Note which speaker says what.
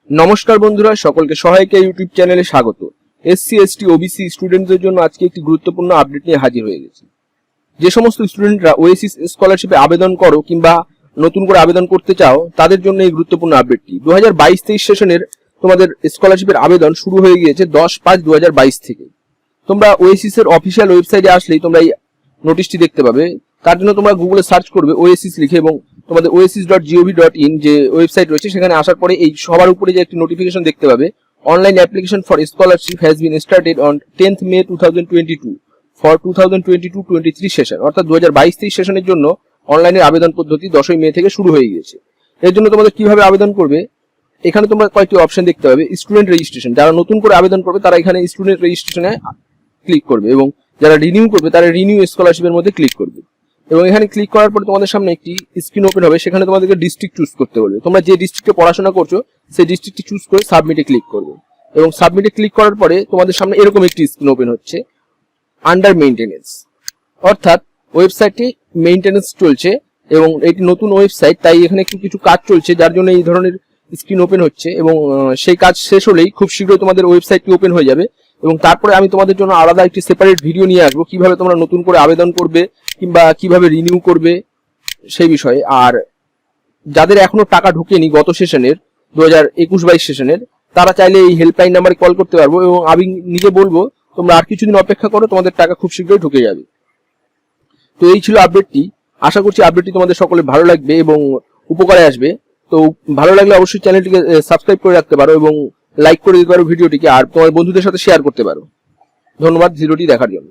Speaker 1: নমস্কার বন্ধুরা, সকলকে সহায়িকা ইউটিউব চ্যানেলে স্বাগত। এসসি এসটি ওবিসি স্টুডেন্টদের জন্য আজকে একটি গুরুত্বপূর্ণ আপডেট নিয়ে হাজির হয়ে গেছি। যে সমস্ত স্টুডেন্টরা ওয়েসিস স্কলারশিপে আবেদন করো কিংবা নতুন করে আবেদন করতে চাও তাদের জন্য এই গুরুত্বপূর্ণ আপডেটটি। 2022-23 সেশনের তোমাদের স্কলারশিপের আবেদন শুরু হয়ে গিয়েছে 10/5/2022 থেকে। তোমরা ওয়েসিসের অফিসিয়াল ওয়েবসাইটে আসলেই তোমরা এই নোটিশটি দেখতে পাবে। তার জন্য তোমরা গুগলে সার্চ করবে ওয়েসিস লিখে এবং তোমাদের oasis.gov.in যে ওয়েবসাইট রয়েছে সেখানে আসার পরে এই সবার উপরে যে একটি নোটিফিকেশন দেখতে পাবে, online application for scholarship has been started on 10th May 2022 for 2022-23 session. অর্থাৎ 2022-23 সেশনের জন্য অনলাইনের আবেদন পদ্ধতি 10ই মে থেকে শুরু হয়ে গিয়েছে। এর জন্য তোমাদের কিভাবে আবেদন করবে, এখানে তোমরা কয়েকটি অপশন দেখতে পাবে। স্টুডেন্ট রেজিস্ট্রেশন, যারা নতুন করে আবেদন করবে তারা এখানে স্টুডেন্ট রেজিস্ট্রেশনে ক্লিক করবে এবং যারা রিনিউ করবে তারা রিনিউ স্কলারশিপের মধ্যে ক্লিক করবে। এবং এখানে ক্লিক করার পরে তোমাদের সামনে একটি স্ক্রিন ওপেন হবে, সেখানে তোমাদেরকে ডিস্ট্রিক্ট চুজ করতে বলবে। তোমরা যে ডিস্ট্রিক্টে পড়াশোনা করছো সেই ডিস্ট্রিক্টটি চুজ করে সাবমিটে ক্লিক করবে এবং সাবমিটে ক্লিক করার পরে তোমাদের সামনে এরকম একটি স্ক্রিন ওপেন হচ্ছে, আন্ডার মেইনটেনেন্স। অর্থাৎ ওয়েবসাইটটি মেইনটেনেন্স চলছে এবং এটি নতুন ওয়েবসাইট, তাই এখানে একটু কিছু কাজ চলছে যার জন্য এই ধরনের স্ক্রিন ওপেন হচ্ছে এবং সেই কাজ শেষ হলেই খুব শীঘ্রই তোমাদের ওয়েবসাইটটি ওপেন হয়ে যাবে। এবং তারপরে আমি তোমাদের জন্য আলাদা একটি সেপারেট ভিডিও নিয়ে আসবো কিভাবে তোমরা নতুন করে আবেদন করবে কিংবা কিভাবে রিনিউ করবে সেই বিষয়ে। আর যাদের এখনো টাকা ঢোকেনি গত সেশনের 2021-22 সেশনের, তারা চাইলে এই হেল্পলাইন নাম্বারে কল করতে পারবো এবং আমি নিজে বলবো তোমরা আর কিছুদিন অপেক্ষা করো, তোমাদের টাকা খুব শীঘ্রই ঢুকে যাবে। তো এই ছিল আপডেটটি। আশা করছি আপডেটটি তোমাদের সকলে ভালো লাগবে এবং উপকারে আসবে। তো ভালো লাগলে অবশ্যই চ্যানেলটিকে সাবস্ক্রাইব করে রাখতে পারো এবং লাইক করে দিতে পারো ভিডিওটিকে, আর তোমার বন্ধুদের সাথে শেয়ার করতে পারো। ধন্যবাদ ভিডিওটি দেখার জন্য।